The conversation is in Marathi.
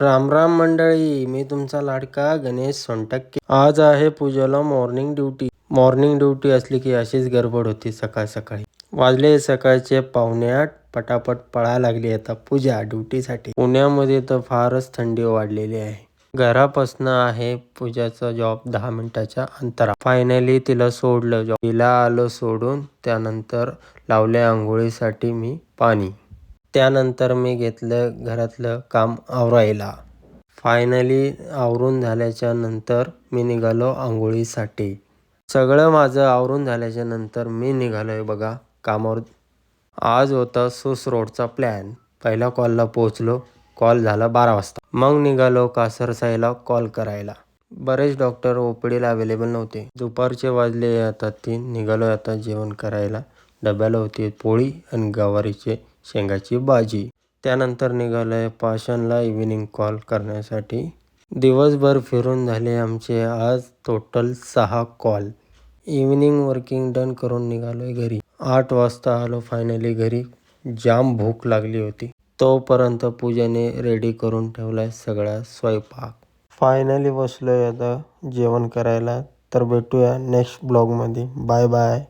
राम राम मंडळी, मी तुमचा लाडका गणेश सोनटक्के. आज आहे पूजाला मॉर्निंग ड्युटी. मॉर्निंग ड्युटी असली की अशीच गडबड होती सकाळ सकाळी. वाजले सकाळचे 7:45. पटापट पळायला लागली आता पूजा ड्युटीसाठी. पुण्यामध्ये तर फारच थंडी वाढलेली आहे. घरापासून आहे पूजाचा जॉब 10 मिनिटाच्या अंतरा. फायनली तिला सोडलं जॉब. तिला आलो सोडून. त्यानंतर लावले आंघोळीसाठी मी पाणी. त्यानंतर मी घेतलं घरातलं काम आवरायला. फायनली आवरून झाल्याच्या नंतर मी निघालो आंघोळीसाठी. सगळं माझं आवरून झाल्याच्या नंतर मी निघालोय बघा कामावर. आज होता सुस रोडचा प्लॅन. पहिल्या कॉलला पोहोचलो. कॉल झाला 12 वाजता. मग निघालो कासरसाईला कॉल करायला. बरेच डॉक्टर ओपीडीला अवेलेबल नव्हते. दुपारचे वाजले आता 3. निघालोय आता जेवण करायला. डब्याला होती पोळी आणि गवारीचे शेंगाची भाजी. त्यानंतर निघालोय पाषाणला इव्हिनिंग कॉल करण्यासाठी. दिवसभर फिरून झाले आमचे आज total 6 call. Evening working done करून निघालोय घरी. 8 वाजता आलो फायनली घरी. जाम भूक लागली होती. तोपर्यंत पूजाने रेडी करून ठेवलाय सगळा स्वयंपाक. फायनली बसलोय आता जेवण करायला. तर भेटूया नेक्स्ट ब्लॉगमध्ये. Bye bye.